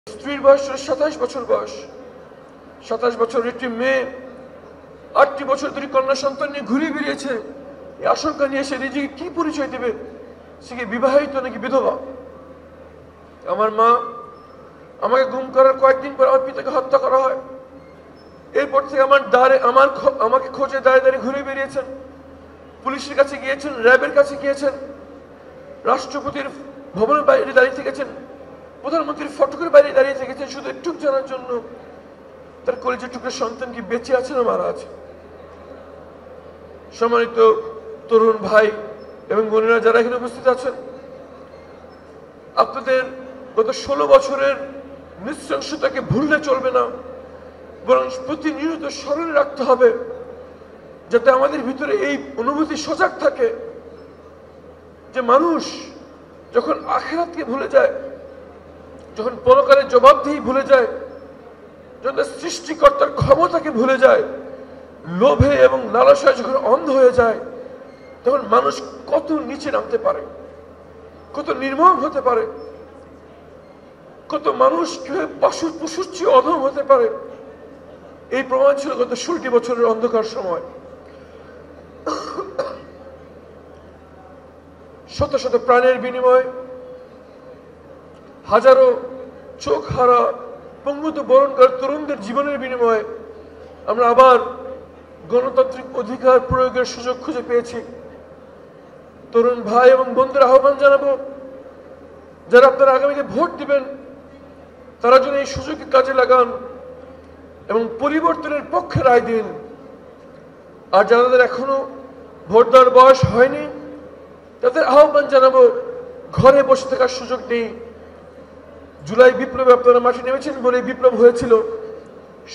স্ত্রীর বয়স 27 বছর বয়স। 27 বছর একটি মেয়ে 8টি বছর ধরে কন্যা সন্তান নিয়ে ঘুরে বেরিয়েছে। এই আশঙ্কা নিয়ে সে নিজেকে কি পরিচয় দেবে? সে কি বিবাহিত নাকি বিধবা? আমার মা আমাকে গুম করার কয়েকদিন পর আমার পিতাকে হত্যা করা হয়। এরপর থেকে আমাকে খোঁজে দাঁড়িয়ে দাঁড়িয়ে ঘুরে বেরিয়েছেন, পুলিশের কাছে গিয়েছেন, র্যাবের কাছে গিয়েছেন, রাষ্ট্রপতির ভবনের বাইরে দাঁড়িয়ে থেকেছেন, প্রধানমন্ত্রীর ফটকের বাইরে দাঁড়িয়ে থেকেছেন শুধু একটু জানার জন্য তার কলেজের টুকরো সন্তান কি বেঁচে আছে না মারা আছে। সম্মানিত তরুণ ভাই এবং বোনেরা যারা এখানে উপস্থিত আছেন, আপনাদের গত 16 বছরের নৃশংসতাকে ভুললে চলবে না, বরং প্রতিনিয়ত স্মরণে রাখতে হবে যাতে আমাদের ভিতরে এই অনুভূতি সজাগ থাকে যে মানুষ যখন আখিরাতকে ভুলে যায়, যখন পরকালের জবাবদিহি ভুলে যায়, যখন সৃষ্টিকর্তার ক্ষমতাকে ভুলে যায়, লোভে এবং লালসায় যখন অন্ধ হয়ে যায়, তখন মানুষ কত নিচে নামতে পারে, কত নির্মম হতে পারে, কত মানুষ কিভাবে পশুর চেয়ে অধম হতে পারে। এই প্রমাণ ছিল গত 16টি বছরের অন্ধকার সময়। শত শত প্রাণের বিনিময়ে, হাজারো চোখ হারা পঙ্গুত্ব বরণকার তরুণদের জীবনের বিনিময়ে আমরা আবার গণতান্ত্রিক অধিকার প্রয়োগের সুযোগ খুঁজে পেয়েছি। তরুণ ভাই এবং বন্ধুদের আহ্বান জানাবো, যারা আপনারা আগামীতে ভোট দিবেন তারা যেন এই সুযোগকে কাজে লাগান এবং পরিবর্তনের পক্ষে রায় দিন। আর যাদের এখনো ভোট দেওয়ার বয়স হয়নি তাদের আহ্বান জানাবো, ঘরে বসে থাকার সুযোগ নেই। জুলাই বিপ্লবে আপনারা মাঠে নেমেছেন বলে বিপ্লব হয়েছিল,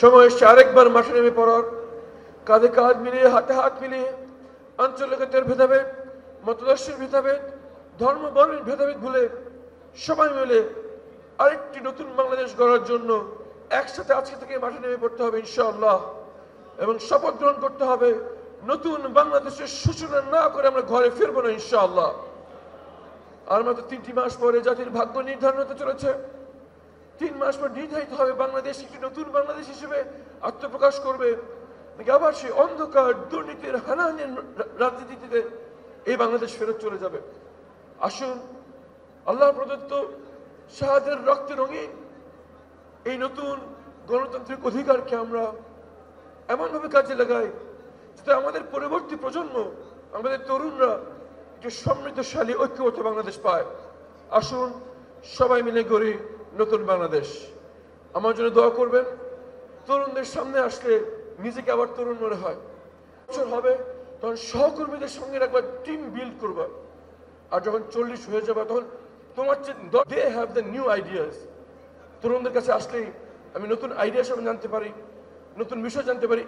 সময় এসছে আরেকবার মাঠে নেমে পড়ার। কাঁধে কাঁধ মিলিয়ে, হাতে হাত মিলিয়ে, আঞ্চলিকতার ভেদাভেদ, মতদর্শের ভেদাভেদ, ধর্ম বর্ণের ভেদাভেদ ভুলে সবাই মিলে আরেকটি নতুন বাংলাদেশ গড়ার জন্য একসাথে আজকে থেকে মাঠে নেমে পড়তে হবে ইনশাআল্লাহ, এবং শপথ গ্রহণ করতে হবে নতুন বাংলাদেশের সূচনা না করে আমরা ঘরে ফিরবো না ইনশাআল্লাহ। আর মাত্র 3টি মাস পরে জাতির ভাগ্য নির্ধারণ হতে চলেছে। 3 মাস পর নির্ধারিত হবে বাংলাদেশ একটি নতুন বাংলাদেশ হিসেবে আত্মপ্রকাশ করবে নাকি আবার সেই অন্ধকার দুর্নীতির হানাহানির রাজনীতিতে এই বাংলাদেশ ফেরত চলে যাবে। আসুন আল্লাহ প্রদত্ত শাহাদের রক্তে রঙিন এই নতুন গণতান্ত্রিক অধিকারকে আমরা এমনভাবে কাজে লাগাই যাতে আমাদের পরবর্তী প্রজন্ম, আমাদের তরুণরা একটি সমৃদ্ধশালী ঐক্যবদ্ধ বাংলাদেশ পায়। আসুন সবাই মিলে গড়ি নতুন বাংলাদেশ। আমার জন্য দোয়া করবেন। তরুণদের সামনে আসলে নিজেকে আবার তরুণ মনে হয়। বছর হবে তখন সহকর্মীদের সঙ্গে একবার টিম বিল্ড করবা, আর যখন 40 হয়ে যাবে তখন তোমার they have the new ideas. তরুণদের কাছে আসলেই আমি নতুন আইডিয়া সব জানতে পারি, নতুন বিষয় জানতে পারি।